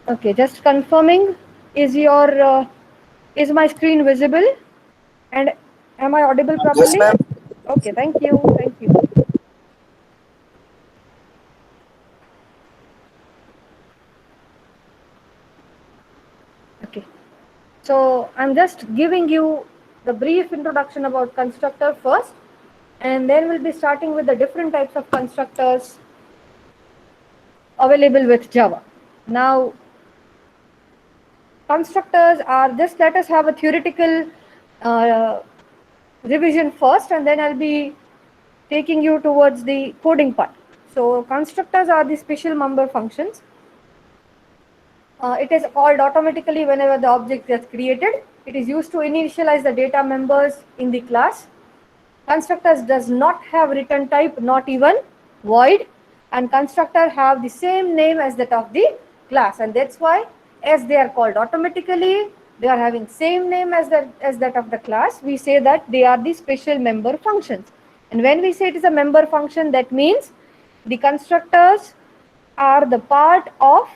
Okay, just confirming. Is my screen visible? And am I audible Yes, properly? ma'am. Okay, thank you. Thank you. Okay. So I'm just giving you the brief introduction about constructor first, and then we'll be starting with the different types of constructors available with Java. Now, constructors are just, let us have a theoretical uh, revision first, and then I'll be taking you towards the coding part. So, constructors are the special member functions. It is called automatically whenever the object gets created. It is used to initialize the data members in the class. Constructors does not have return type, not even void, and constructor have the same name as that of the class, and that's why as they are called automatically, they are having same name as that of the class. We say that they are the special member functions, and when we say it is a member function, that means the constructors are the part of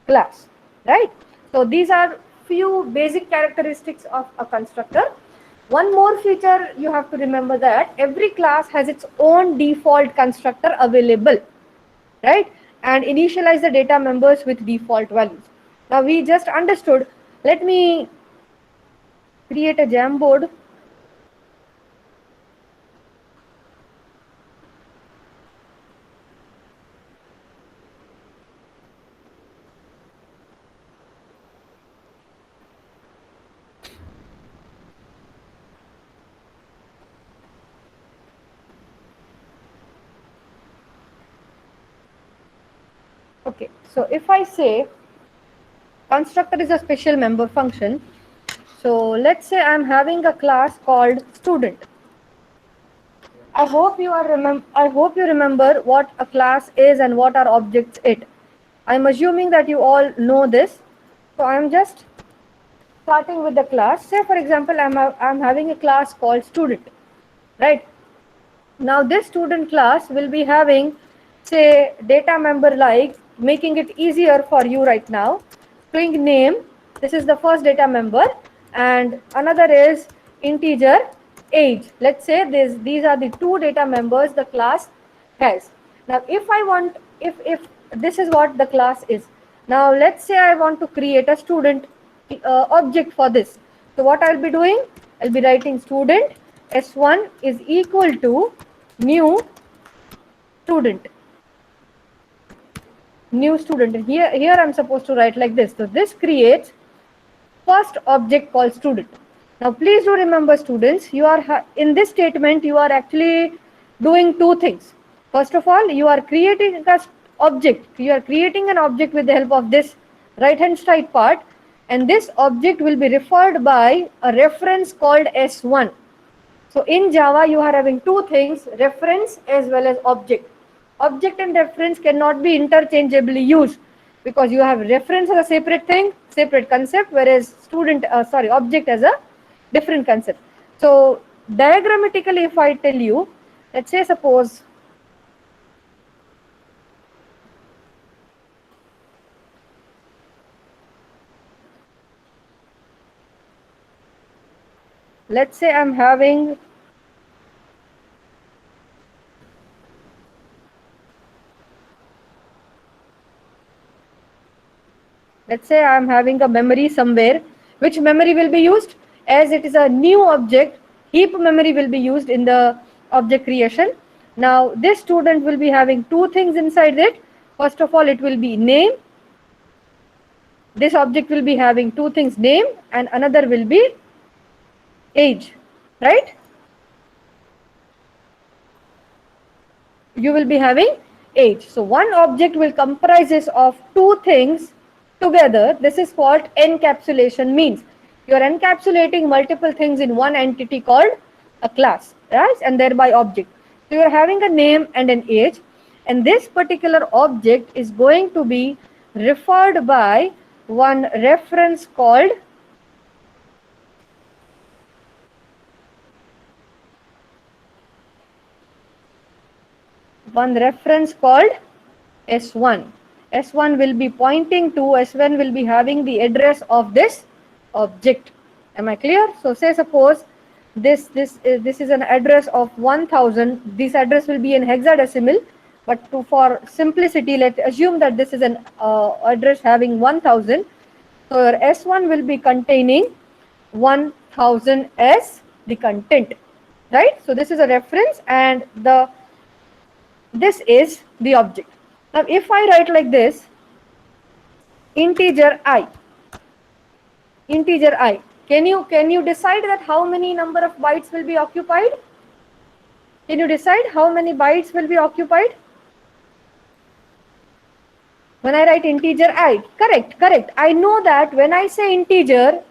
class, right? So these are few basic characteristics of a constructor. One more feature you have to remember, that every class has its own default constructor available, right? And initialize the data members with default values. Now we just understood. Let me create a Jamboard. Okay, so if I say constructor is a special member function, so let's say I'm having a class called student. I hope you remember what a class is and what are objects it. I'm assuming that you all know this. So I'm just starting with the class. Say for example, I'm having a class called student, right? Now this student class will be having, say, data member, like making it easier for you right now. String name, this is the first data member, and another is integer age. Let's say these are the two data members the class has. Now if I want, if this is what the class is. Now let's say I want to create a student object for this. So what I'll be doing, I'll be writing student s1 is equal to new student. And here I'm supposed to write like this. So this creates first object called student. Now please do remember, students, you are in this statement you are actually doing two things. First of all, you are creating an object. You are creating an object with the help of this right hand side part, and this object will be referred by a reference called s1. So in Java, you are having two things, reference as well as object. Object and reference cannot be interchangeably used, because you have reference as a separate thing, separate concept, whereas object as a different concept. So diagrammatically, if I tell you, let's say suppose, let's say I'm having, let's say I'm having a memory somewhere. Which memory will be used? As it is a new object, heap memory will be used in the object creation. Now this student will be having two things inside it. First of all, it will be name. This object will be having two things, name, and another will be age, right? You will be having age. So one object will comprises of two things together. This is what encapsulation means. You are encapsulating multiple things in one entity called a class, right? And thereby object. So you are having a name and an age, and this particular object is going to be referred by one reference called s1. S1 will be pointing to, S1 will be having the address of this object. Am I clear? So say suppose this is an address of 1000. This address will be in hexadecimal, but for simplicity, let's assume that this is an address having 1000. So your S1 will be containing 1000 as the content, right? So this is a reference, and this is the object. Now if I write like this, integer I, can you decide that how many number of bytes will be occupied? Can you decide how many bytes will be occupied when I write integer I? Correct. I know that when I say integer,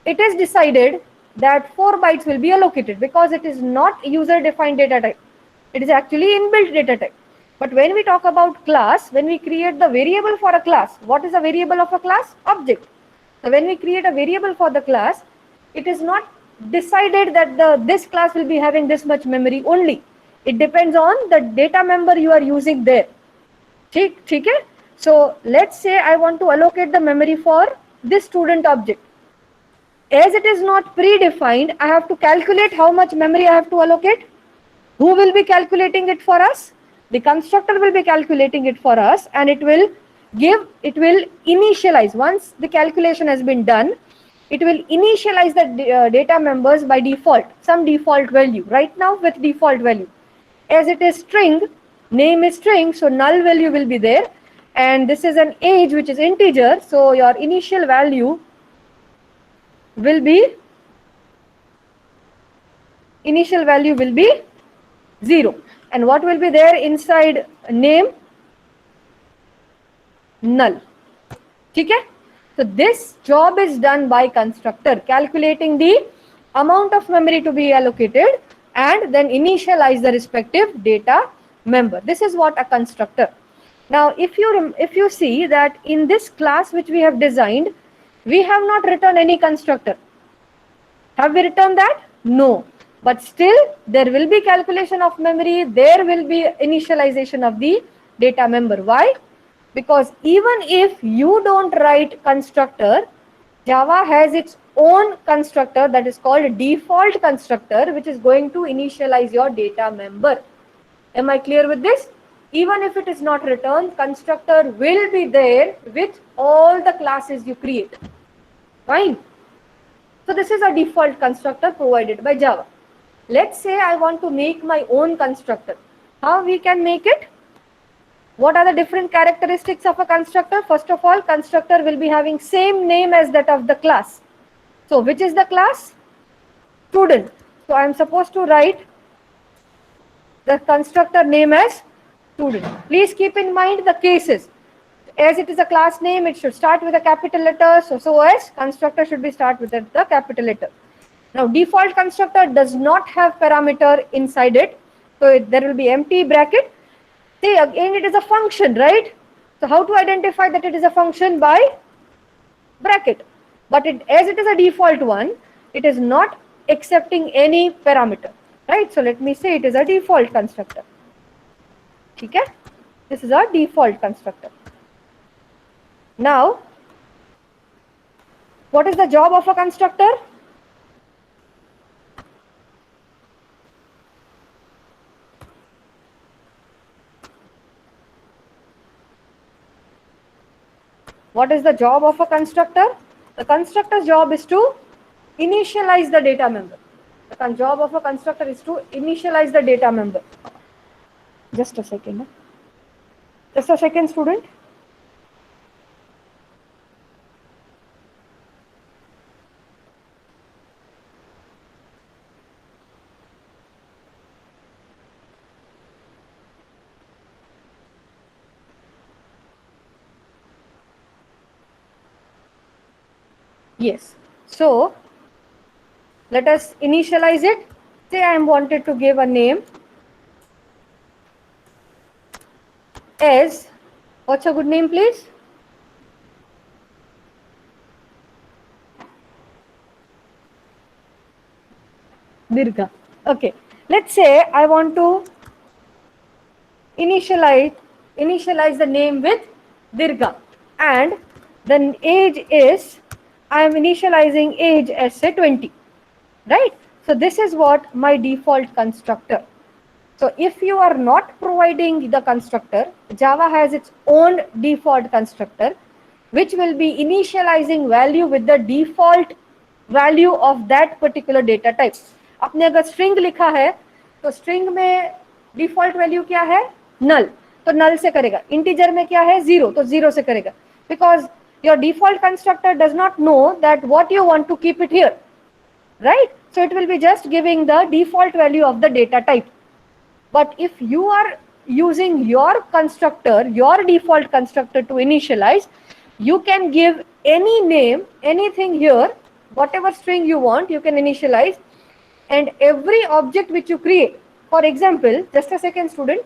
it is decided that 4 bytes will be allocated because it is not user defined data type. It is actually inbuilt data type. But when we talk about class, when we create the variable for a class, what is a variable of a class? Object. So when we create a variable for the class, it is not decided that this class will be having this much memory only. It depends on the data member you are using there. Okay? So let's say I want to allocate the memory for this student object. As it is not predefined, I have to calculate how much memory I have to allocate. Who will be calculating it for us? The constructor will be calculating it for us, and it will initialize. Once the calculation has been done, it will initialize the data members by default, some default value. Right now with default value. As it is string, name is string, so null value will be there. And this is an age which is integer, so your initial value will be 0. And what will be there inside name? Null. Okay? So this job is done by constructor, calculating the amount of memory to be allocated and then initialize the respective data member. This is what a constructor. Now if you see that in this class which we have designed, we have not written any constructor. Have we written that? No. But still there will be calculation of memory, there will be initialization of the data member. Why? Because even if you don't write constructor, Java has its own constructor that is called default constructor, which is going to initialize your data member. Am I clear with this? Even if it is not returned, constructor will be there with all the classes you create. Fine. So this is a default constructor provided by Java. Let's say I want to make my own constructor. How we can make it? What are the different characteristics of a constructor? First of all, constructor will be having same name as that of the class. So which is the class? Student. So I am supposed to write the constructor name as student. Please keep in mind the cases. As it is a class name, it should start with a capital letter. So as constructor should be start with the capital letter. Now default constructor does not have parameter inside it. So there will be empty bracket. See, again it is a function, right? So how to identify that it is a function? By bracket. But as it is a default one, it is not accepting any parameter, right? So let me say it is a default constructor. Okay? This is a default constructor. Now, what is the job of a constructor? What is the job of a constructor? The constructor's job is to initialize the data member. The job of a constructor is to initialize the data member. Just a second. Just a second, student. Yes. So let us initialize it. Say I am wanted to give a name as, what's a good name, please? Dirga. Okay. Let's say I want to initialize the name with Dirga, and the age is, I am initializing age as say 20, right? So this is what my default constructor. So if you are not providing the constructor, Java has its own default constructor, which will be initializing value with the default value of that particular data type. आपने अगर string लिखा है, तो string में default value क्या है? Null. तो null से करेगा. Integer में क्या है? Zero. तो zero से करेगा. Because your default constructor does not know that what you want to keep it here, right? So it will be just giving the default value of the data type. But if you are using your constructor, your default constructor to initialize, you can give any name, anything here, whatever string you want, you can initialize, and every object which you create. For example, just a second, student.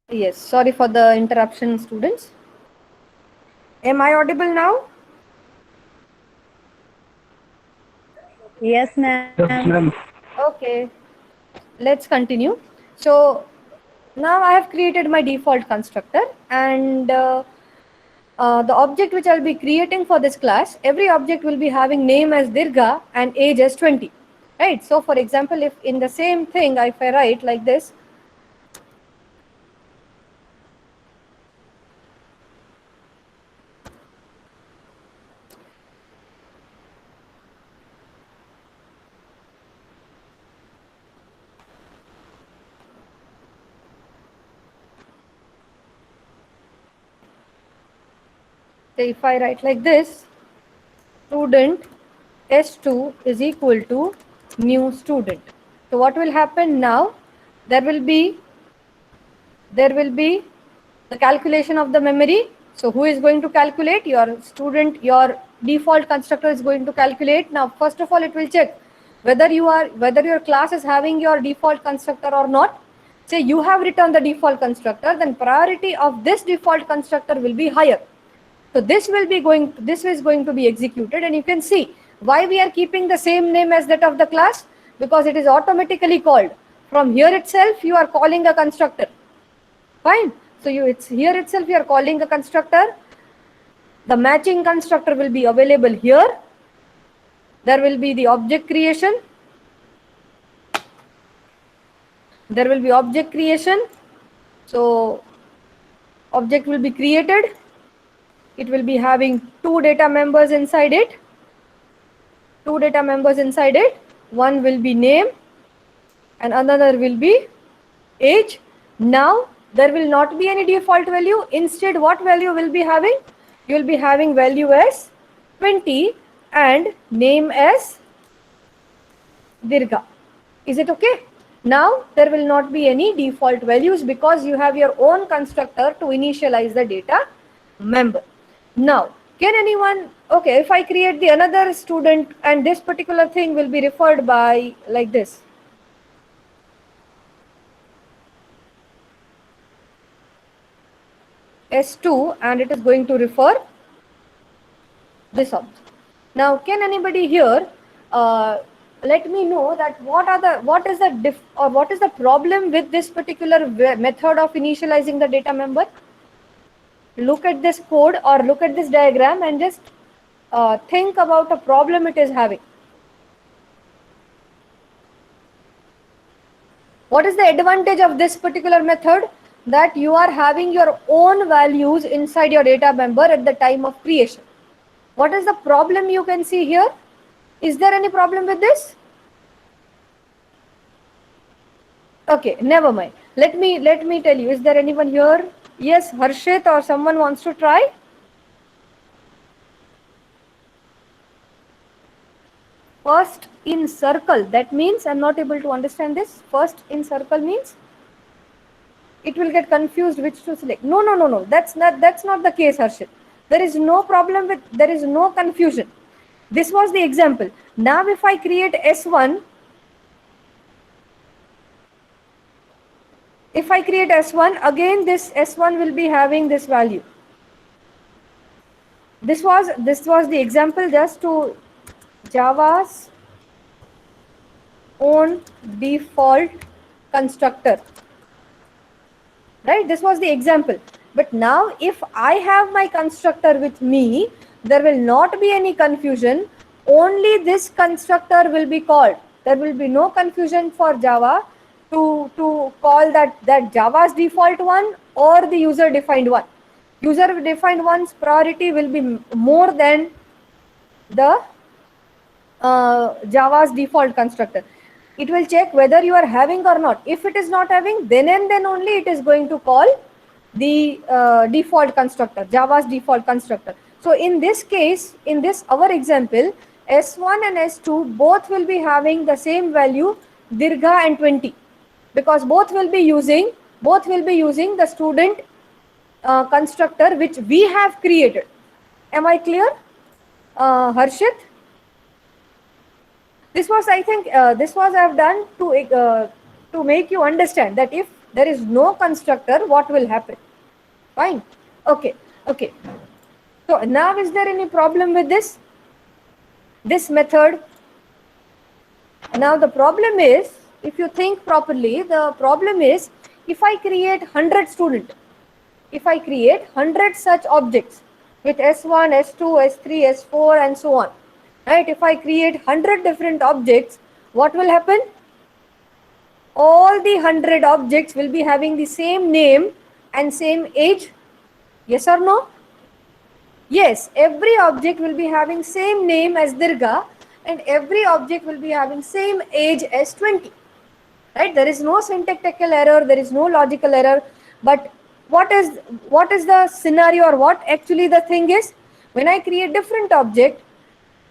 Yes, sorry for the interruption, students. Am I audible now? Yes, ma'am. Yes, ma'am. Okay, let's continue. So now I have created my default constructor, and the object which I'll be creating for this class, every object will be having name as Dirga and age as 20, right? So for example, if in the same thing, if I write like this, so if I write like this, student S2 is equal to new student. So what will happen now? there will be the calculation of the memory. So who is going to calculate? Your student, your default constructor is going to calculate. Now, first of all, it will check whether your class is having your default constructor or not. Say you have returned the default constructor, then priority of this default constructor will be higher. So this is going to be executed, and you can see why we are keeping the same name as that of the class, because it is automatically called. From here itself, you are calling a constructor. Fine. So it's here itself you are calling a constructor. The matching constructor will be available here. There will be the object creation. There will be object creation. So object will be created. It will be having two data members inside it. One will be name and another will be age. Now there will not be any default value. Instead, what value will be having? You will be having value as 20 and name as Dirga. Is it okay? Now there will not be any default values because you have your own constructor to initialize the data member. Now, can anyone, okay, if I create the another student and this particular thing will be referred by like this. S2, and it is going to refer this object. Now, can anybody here let me know that what is the problem with this particular method of initializing the data member? Look at this code or look at this diagram and just think about a problem it is having. What is the advantage of this particular method? That you are having your own values inside your data member at the time of creation. What is the problem you can see here? Is there any problem with this? Okay, never mind. Let me tell you. Is there anyone here? Yes, Harshit or someone wants to try? First in circle. That means I'm not able to understand this. First in circle means it will get confused which to select. No. That's not the case, Harshit. There is no problem with, there is no confusion. This was the example. Now if I create S1, again this S1 will be having this value. This was the example just to Java's own default constructor. Right? This was the example. But now if I have my constructor with me, there will not be any confusion. Only this constructor will be called. There will be no confusion for Java to call that Java's default one or the user defined one. User defined one's priority will be more than the Java's default constructor. It will check whether you are having or not. If it is not having, then and then only it is going to call the default constructor, Java's default constructor. So in this case, in this our example, S1 and S2 both will be having the same value, Dirgha and 20, because both will be using the student constructor which we have created. Am I clear, Harshit? This was, I think, I have done to make you understand that if there is no constructor, what will happen? Fine. Okay. So now, is there any problem with this method? Now the problem is, if you think properly, the problem is if I create 100 students, if I create 100 such objects with S1, S2, S3, S4 and so on. Right? If I create 100 different objects, what will happen? All the 100 objects will be having the same name and same age. Yes or no? Yes, every object will be having same name as Dirgha and every object will be having same age as 20. Right? There is no syntactical error, there is no logical error. But what is the scenario, or what actually the thing is? When I create different object,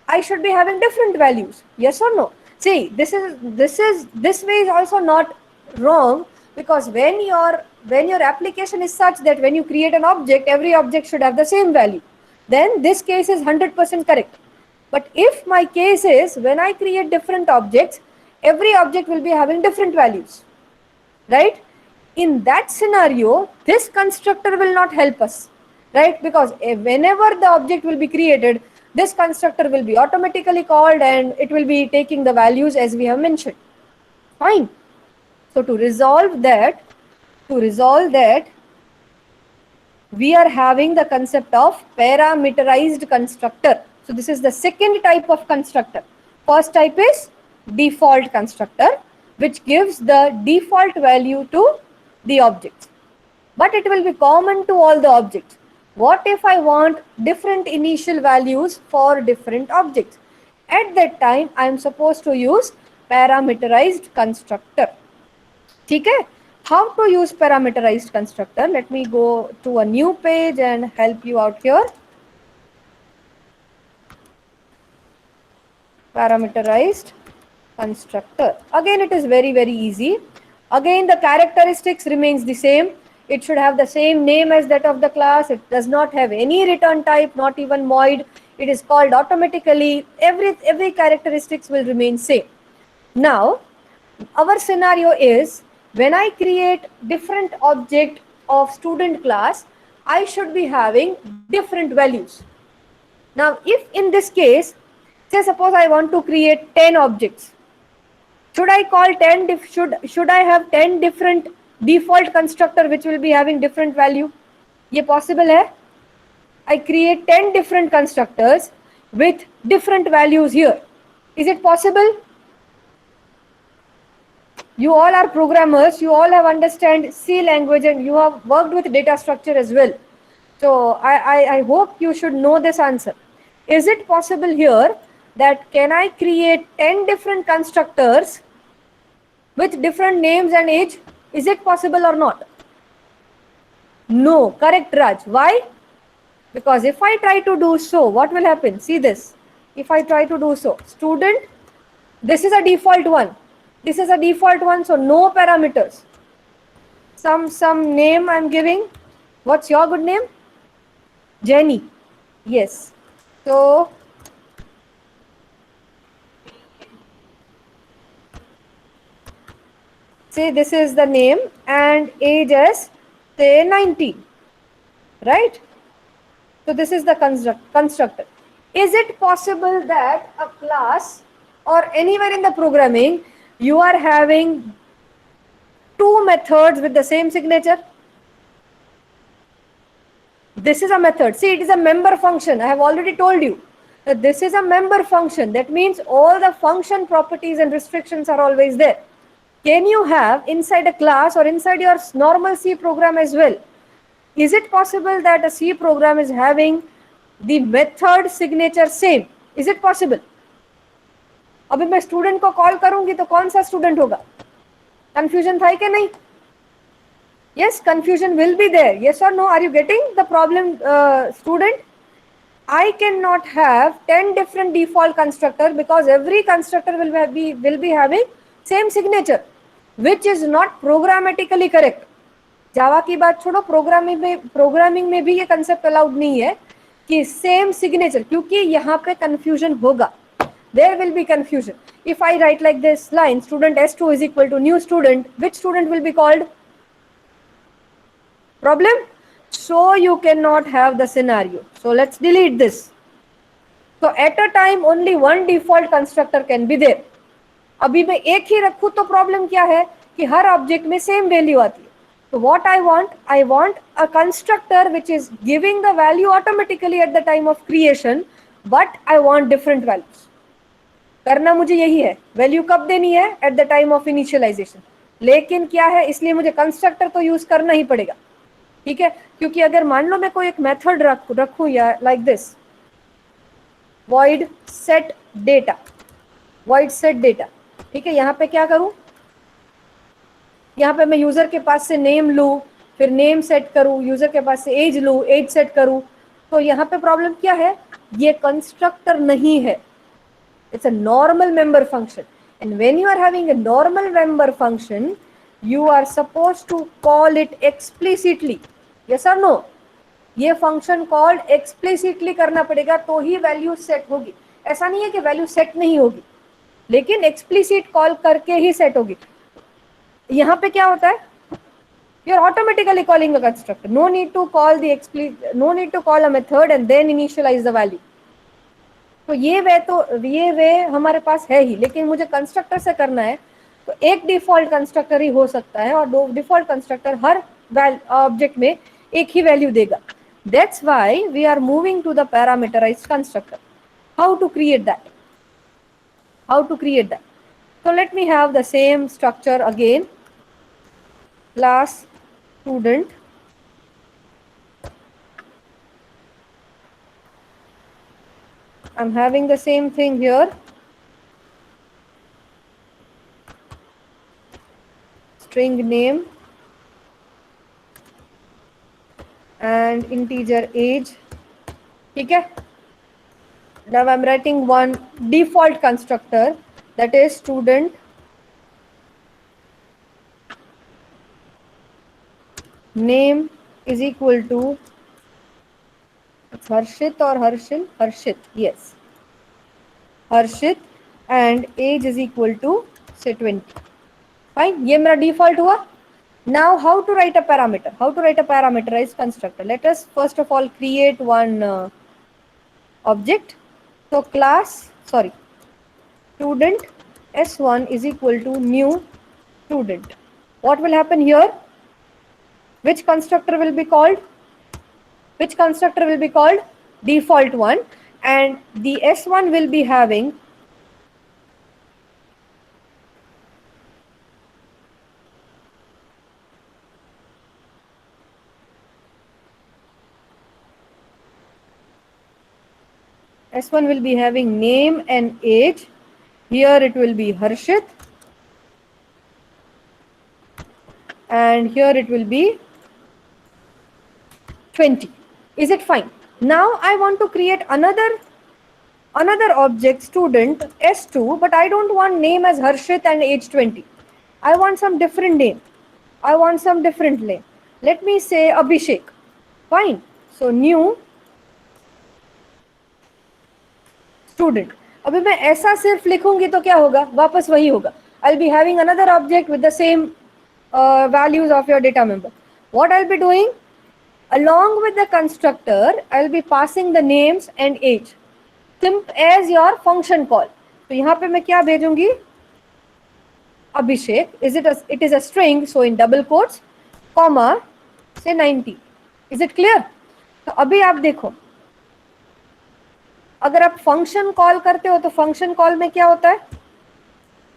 I should be having different values. Yes or no? See, this way is also not wrong, because when your application is such that when you create an object, every object should have the same value, then this case is 100% correct. But if my case is when I create different objects, every object will be having different values, right? In that scenario, this constructor will not help us, right? Because whenever the object will be created, this constructor will be automatically called and it will be taking the values as we have mentioned. Fine. So to resolve that, we are having the concept of parameterized constructor. So this is the second type of constructor. First type is default constructor, which gives the default value to the object. But it will be common to all the objects. What if I want different initial values for different objects? At that time, I am supposed to use parameterized constructor. Okay? How to use parameterized constructor? Let me go to a new page and help you out here. Parameterized constructor. Again, it is very, very easy. Again, the characteristics remains the same. It should have the same name as that of the class. It does not have any return type, not even void. It is called automatically. Every characteristics will remain same. Now, our scenario is when I create different object of student class, I should be having different values. Now, if in this case, say suppose I want to create 10 objects, should I call 10 should I have 10 different default constructor which will be having different value? ये possible है? I create 10 different constructors with different values here. Is it possible? You all are programmers, you all have understand C language and you have worked with data structure as well. So I hope you should know this answer. Is it possible here that can I create 10 different constructors with different names and age? Is it possible or not? No, correct Raj. Why? Because if I try to do so, what will happen? See this. If I try to do so, student, this is a default one. This is a default one, so no parameters. Some name I'm giving. What's your good name? Jenny. Yes. So say this is the name and age is say 19, right? So this is the constructor. Is it possible that a class or anywhere in the programming you are having two methods with the same signature? This is a method. See, it is a member function. I have already told you that this is a member function. That means all the function properties and restrictions are always there. Can you have inside a class or inside your normal C program as well? Is it possible that a C program is having the method signature same? Is it possible? अभी मैं student को call करूंगी तो कौन सा student होगा? Confusion था कि नहीं? Yes, confusion will be there. Yes or no? Are you getting the problem, student? I cannot have 10 different default constructor because every constructor will be having same signature, which is not programmatically correct. जावा की बात छोड़ो, programming में भी ये concept allowed नहीं है कि same signature, क्योंकि यहाँ पे कंफ्यूजन होगा. There will be confusion. If I write like this line, student S2 is equal to new student, which student will be called? Problem? So you cannot have the scenario. So let's delete this. So at a time only one default constructor can be there. अभी मैं एक ही रखूं तो problem क्या है कि हर object में same value आती है. So what I want a constructor which is giving the value automatically at the time of creation, but I want different values. करना मुझे यही है. वैल्यू कब देनी है? At the time of initialization. लेकिन क्या है, इसलिए मुझे कंस्ट्रक्टर तो यूज करना ही पड़ेगा. ठीक है, क्योंकि अगर मान लो मैं कोई एक मेथड रखूं या like this void set data, ठीक है. यहाँ पे क्या करूं? यहाँ पे मैं यूजर के पास से नेम लूं, फिर नेम सेट करूं, यूजर के पास से एज लूं, एज सेट करूं. तो यहाँ पे प्रॉब्लम क्या है? ये कंस्ट्रक्टर नहीं है. It's a normal member function, and when you are having a normal member function, you are supposed to call it explicitly. Yes or no? ये फंक्शन कॉल्ड एक्सप्लिसिटली करना पड़ेगा तो ही वैल्यू सेट होगी. ऐसा नहीं है कि वैल्यू सेट नहीं होगी, लेकिन एक्सप्लिसिट कॉल करके ही सेट होगी. यहाँ पे क्या होता है, you're automatically calling a constructor. No need to call the no need to call a method and then initialize the value. तो ये वे हमारे पास है ही, लेकिन मुझे कंस्ट्रक्टर से करना है तो एक डिफॉल्ट कंस्ट्रक्टर ही हो सकता है और दो डिफॉल्ट कंस्ट्रक्टर हर ऑब्जेक्ट में एक ही वैल्यू देगा. That's why we are moving to the parameterized constructor. How to create that? So let me have the same structure again. Class student, I'm having the same thing here. String name and integer age. Okay. Now I'm writing one default constructor, that is student name is equal to Harshit or Harshil? Harshit, yes. Harshit, and age is equal to say 20. Fine, ये मेरा default हुआ. Now how to write a parameter? How to write a parameterized constructor? Let us first of all create one object. So student s1 is equal to new student. What will happen here? Which constructor will be called? Default one, and the s1 will be having S1 will be having name and age. Here it will be Harshit, and here it will be 20. Is it fine? Now I want to create another object, student S2, but I don't want name as Harshit and age 20. I want some different name. Let me say Abhishek. Fine. So new student. अभी मैं ऐसा सिर्फ लिखूंगी तो क्या होगा, वापस वही होगा. I'll be having another object with the same values of your data member. What I'll be doing, along with the constructor, I'll be passing the names and age, simple as your function call. तो यहाँ पे मैं क्या भेजूंगी, Abhishek. It is a string, so in double quotes, comma, say 90. Is it clear? तो अभी आप देखो, अगर आप फंक्शन कॉल करते हो तो फंक्शन कॉल में क्या होता है,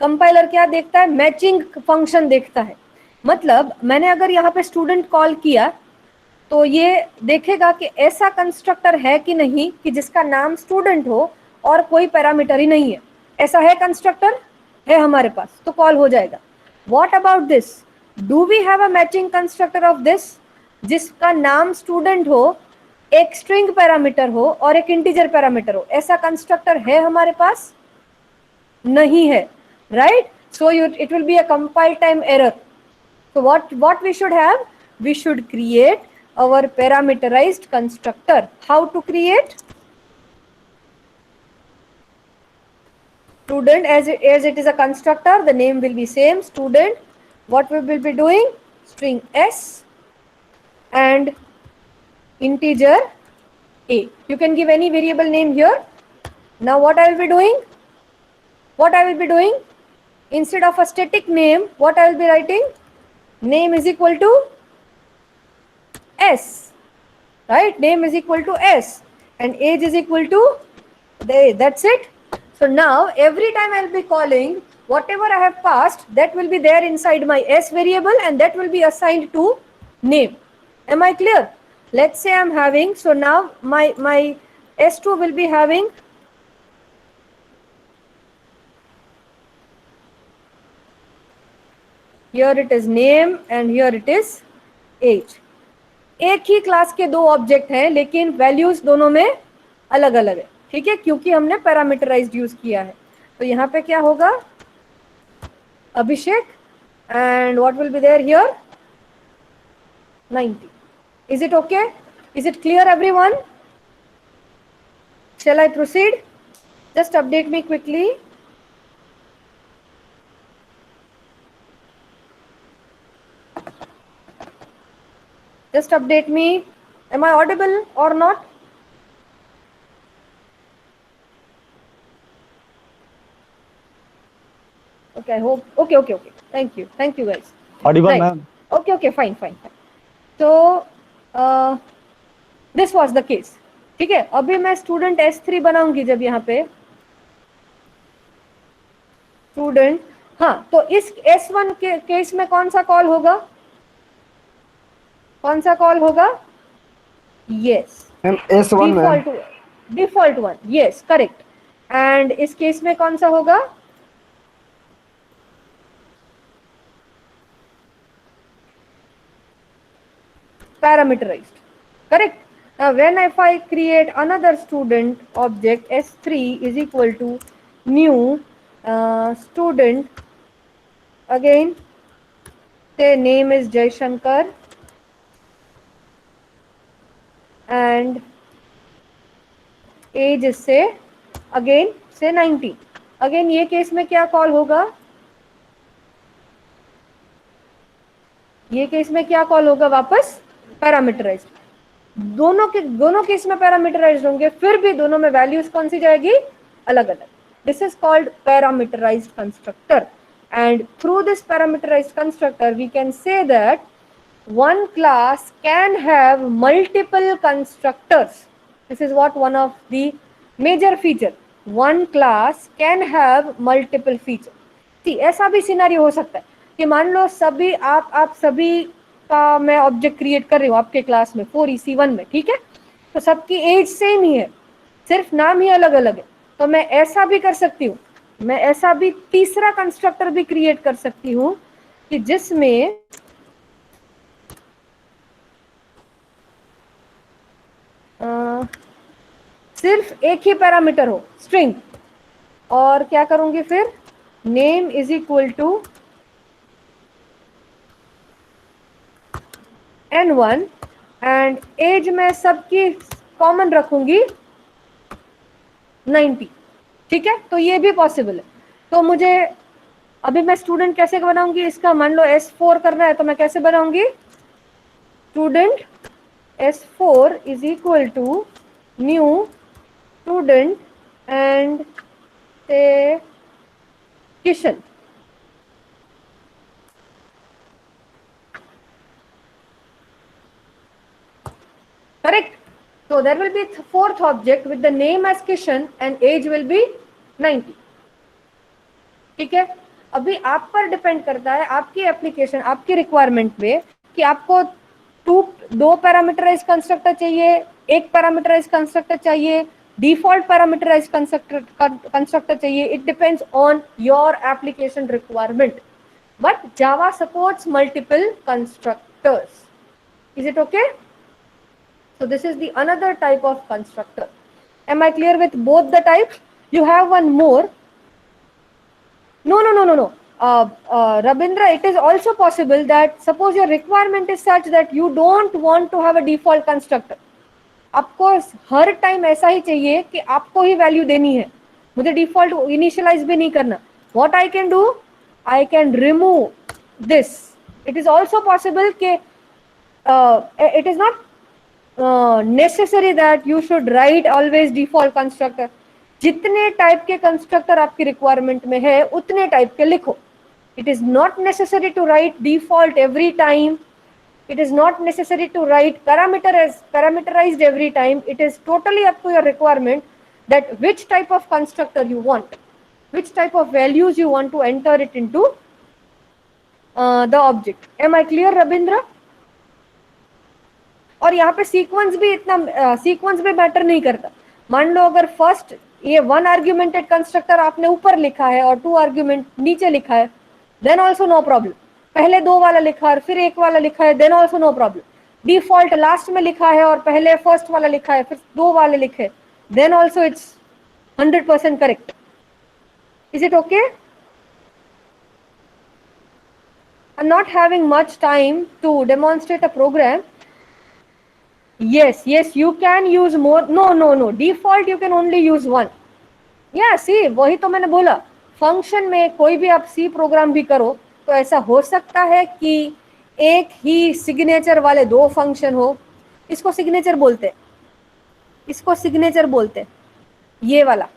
कंपाइलर क्या देखता है, मैचिंग फंक्शन देखता है. मतलब मैंने अगर यहाँ पे स्टूडेंट कॉल किया तो ये देखेगा कि ऐसा कंस्ट्रक्टर है कि नहीं कि जिसका नाम स्टूडेंट हो और कोई पैरामीटर ही नहीं है. ऐसा है कंस्ट्रक्टर, है हमारे पास, तो कॉल हो जाएगा. What about this, do we have a matching constructor of this, जिसका नाम स्टूडेंट हो, एक स्ट्रिंग पैरामीटर हो और एक इंटीजर पैरामीटर हो? ऐसा कंस्ट्रक्टर है हमारे पास? नहीं है, right? So it will be a compile time error. So what we should have? We should create our parameterized constructor. How to create? Student, as it is a constructor, the name will be same, student. What we will be doing? String s and integer a. You can give any variable name here. Now what I will be doing? Instead of a static name, what I will be writing? Name is equal to s, right? Name is equal to s and age is equal to that's it. So now every time I'll be calling, whatever I have passed, that will be there inside my s variable and that will be assigned to name. Am I clear? Let's say I'm having, so now my s2 will be having here it is name and here it is age. एक ही class के दो object हैं लेकिन values दोनों में अलग अलग है, ठीक है, क्योंकि हमने पैरामीटराइज्ड यूज किया है. तो यहाँ पे क्या होगा, अभिषेक and what will be there here? 90. Is it okay? Is it clear, everyone? Shall I proceed? Just update me quickly. Just update me. Am I audible or not? Okay, I hope. Okay. Thank you guys. Audible, Right. ma'am. Okay, fine. So this was the case. ठीक है, अभी मैं student S3 बनाऊंगी जब यहाँ पे student, हाँ, तो इस S1 के केस में कौन सा कॉल होगा? Yes, S1 ma'am. Default one, yes correct. And इस केस में कौन सा होगा? Parameterized, correct. Now when if I create another student object, S3 is equal to new student, again say name is Jaishankar and age is say again say 90. Again ये case में क्या call होगा? वापस parameterised. दोनों case में parameterised होंगे, फिर भी दोनों में वैल्यूज कौन सी जाएगी? अलग अलग। This is called parameterized constructor, and through this parameterized constructor we can say that one class can have multiple constructors. This is what one of the major feature, one class can have multiple feature. See, ऐसा भी scenario हो सकता है कि मान लो सभी आप सभी का मैं ऑब्जेक्ट क्रिएट कर रही हूँ आपके क्लास में 4EC1 में, ठीक है, तो सबकी एज सेम ही है, सिर्फ नाम ही अलग अलग है। तो मैं ऐसा भी कर सकती हूँ, मैं ऐसा भी तीसरा कंस्ट्रक्टर भी क्रिएट कर सकती हूँ कि जिसमें सिर्फ एक ही पैरामीटर हो, स्ट्रिंग, और क्या करूंगी फिर? Name is equal to N1 and age में सबकी कॉमन रखूंगी 90, ठीक है। तो ये भी पॉसिबल है। तो मुझे अभी मैं स्टूडेंट कैसे बनाऊंगी इसका? मान लो S4 करना है तो मैं कैसे बनाऊंगी? Student S4 is equal to new student and से Kishan, correct. So there will be fourth object with the name as Kishan and age will be 90, ठीक है। अभी आप पर डिपेंड करता है, आपकी एप्लीकेशन, आपकी रिक्वायरमेंट पे कि आपको दो पैरामीटराइज कंस्ट्रक्टर चाहिए, एक पैरामीटराइज कंस्ट्रक्टर चाहिए, डिफॉल्ट पैरामीटराइज कंस्ट्रक्टर चाहिए। It depends on your application requirement, but Java supports multiple constructors. Is it okay? So this is the another type of constructor. Am I clear with both the types? You have one more. No. Rabindra, it is also possible that suppose your requirement is such that you don't want to have a default constructor. आपको हर time ऐसा ही चाहिए कि आपको ही value देनी है, मुझे default initialise भी नहीं करना। What I can do? I can remove this. It is also possible कि it is not necessary that you should write always default constructor. जितने टाइप के कंस्ट्रक्टर आपकी रिक्वायरमेंट में है उतने टाइप के लिखो। It is not necessary to write default every time. It is not necessary to write parameterized every time. It is totally up to your requirement that which type of constructor you want, which type of values you want to enter it into the object. Am I clear, Rabindra? और यहाँ पे sequence भी matter नहीं करता। मान लो अगर first ये 1 augmented constructor आपने ऊपर लिखा है और 2 आर्ग्यूमेंट नीचे लिखा है, देन ऑल्सो नो प्रॉब्लम। पहले 2 वाला लिखा है फिर 1 वाला लिखा है, then also no problem. Default last में लिखा है और पहले फर्स्ट वाला लिखा है फिर 2 वाले लिखे, then also it's 100% correct. Is it okay? I'm not having much time to demonstrate a program. Yes, you can use more. No. Default you can only use one. Yeah, see, वही तो मैंने बोला, फंक्शन में कोई भी आप C program भी करो तो ऐसा हो सकता है कि एक ही सिग्नेचर वाले दो फंक्शन हो. इसको सिग्नेचर बोलते, इसको सिग्नेचर बोलते, ये वाला.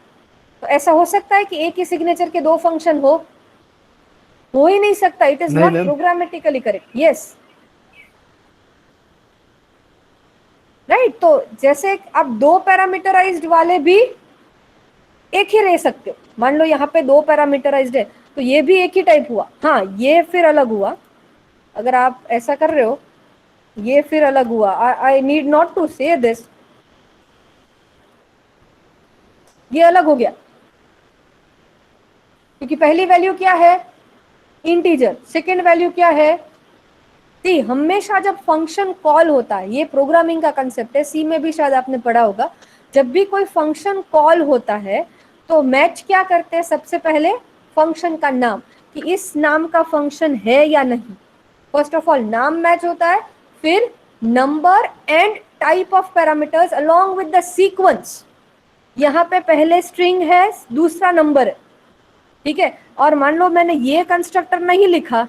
तो ऐसा हो सकता है कि एक ही सिग्नेचर के दो फंक्शन हो ही नहीं सकता. It is not programmatically correct. Yes, right. तो जैसे आप दो पैरामीटराइज्ड वाले भी एक ही रह सकते हो. मान लो यहाँ पे दो पैरामीटराइज्ड है तो ये भी एक ही टाइप हुआ. हाँ, ये फिर अलग हुआ. अगर आप ऐसा कर रहे हो, ये फिर अलग हुआ. आई नीड नॉट टू से दिस. ये अलग हो गया क्योंकि पहली वैल्यू क्या है, इंटीजर. सेकेंड वैल्यू क्या है, सी. हमेशा जब फंक्शन कॉल होता है, ये प्रोग्रामिंग का कंसेप्ट है, सी में भी शायद आपने पढ़ा होगा, जब भी कोई फंक्शन कॉल होता है तो मैच क्या करते हैं, सबसे पहले फंक्शन का नाम, कि इस नाम का फंक्शन है या नहीं. फर्स्ट ऑफ ऑल नाम मैच होता है, फिर number and type of parameters along with the sequence. यहाँ पे पहले स्ट्रिंग है, दूसरा नंबर है, ठीक है. और मान लो मैंने ये कंस्ट्रक्टर नहीं लिखा,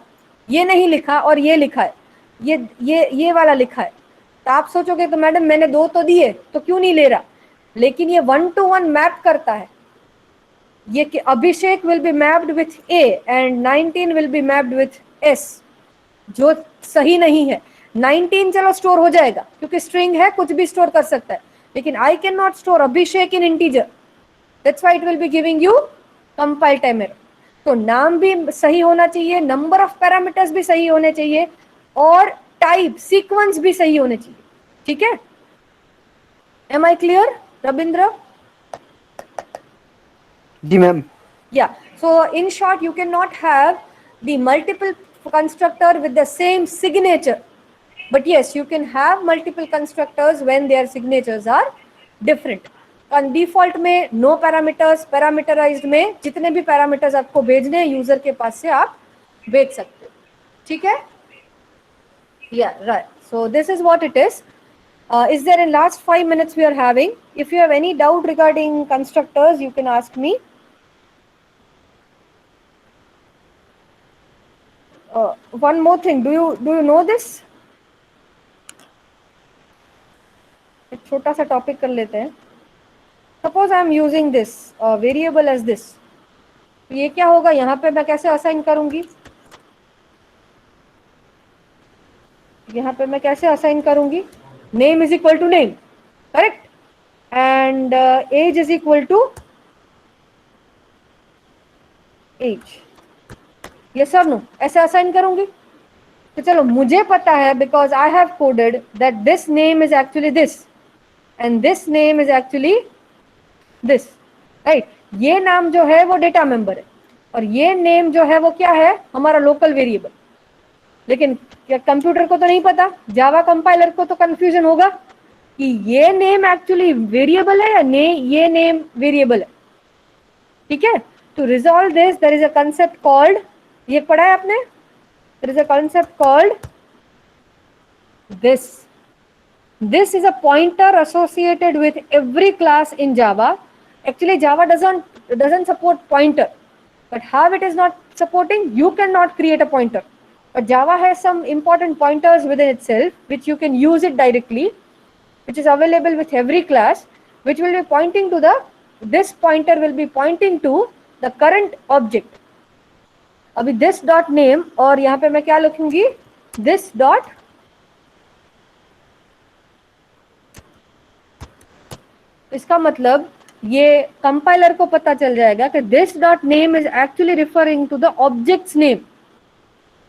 ये नहीं लिखा और ये लिखा है, ये वाला लिखा है, तो आप सोचोगे तो मैडम मैंने दो तो दिए तो क्यों नहीं ले रहा. लेकिन ये 1-to-1 मैप करता है. ये कि Abhishek will be mapped with A and 19 will be mapped with S, जो सही नहीं है. 19 चलो स्टोर हो जाएगा क्योंकि स्ट्रिंग है, कुछ भी स्टोर कर सकता है, लेकिन I can not store Abhishek in integer. That's why it will be giving you compile time error. तो नाम भी सही होना चाहिए, नंबर ऑफ पैरामीटर्स भी सही होने चाहिए और टाइप सीक्वेंस भी सही होने चाहिए. ठीक है, am I clear Ravindra? Ji ma'am. Yeah, so in short you cannot have the multiple constructor with the same signature, but yes you can have multiple constructors when their signatures are different. on default में no parameters, parameterized में जितने भी parameters आपको भेजने हैं user के पास से आप भेज सकते हो. ठीक है? Yeah, right. So this is what it is. Is there in last 5 minutes we are having? If you have any doubt regarding constructors, you can ask me. One more thing. Do you know this? एक छोटा सा topic कर लेते हैं. Suppose I am using this variable as this. तो ये क्या होगा, यहाँ पे मैं कैसे असाइन करूंगी, यहाँ पे मैं कैसे असाइन करूंगी, name is equal to name, correct, and age is equal to age. ये सर नो ऐसे असाइन करूंगी. तो चलो मुझे पता है because I have coded that this name is actually this and this name is actually this, right. ये नाम जो है वो डेटा मेंबर है और ये नेम जो है वो क्या है, हमारा लोकल वेरिएबल. लेकिन क्या कंप्यूटर को तो नहीं पता, जावा कंपाइलर को तो कंफ्यूजन होगा कि ये नेम एक्चुअली वेरिएबल है या ये नेम वेरिएबल है. ठीक है, to resolve this there is a concept called, ये पढ़ा है आपने, there is a concept called this. This is a pointer associated with every class in Java. Actually, Java doesn't support pointer, but how it is not supporting, you cannot create a pointer. But Java has some important pointers within itself, which you can use it directly, which is available with every class, which will be pointing to this pointer will be pointing to the current object. अभी this dot name और यहाँ पे मैं क्या लिखूंगी, this dot इसका मतलब ये कंपाइलर को पता चल जाएगा कि this dot name is actually referring to the object's name.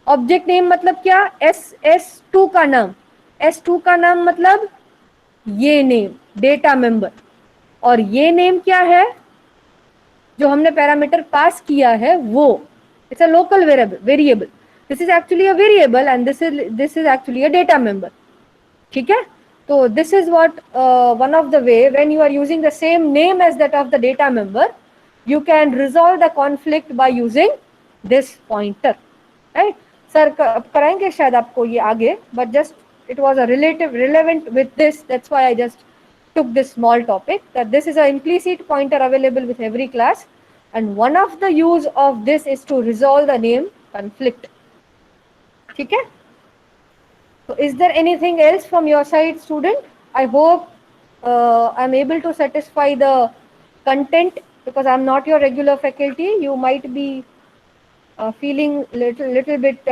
Object name मतलब क्या, S2 का नाम. S2 का नाम मतलब ये नेम डेटा मेंबर, और ये नेम क्या है जो हमने पैरामीटर पास किया है वो, it's a local variable. This is actually a variable and this is actually a data member. ठीक है, so this is what one of the way when you are using the same name as that of the data member, you can resolve the conflict by using this pointer, right. Sir कराएंगे शायद आपको ये आगे, but just it was a relevant with this, that's why I just took this small topic, that this is an implicit pointer available with every class, and one of the use of this is to resolve the name conflict. ठीक है? So is there anything else from your side, student? I hope I'm able to satisfy the content, because I'm not your regular faculty. You might be feeling little bit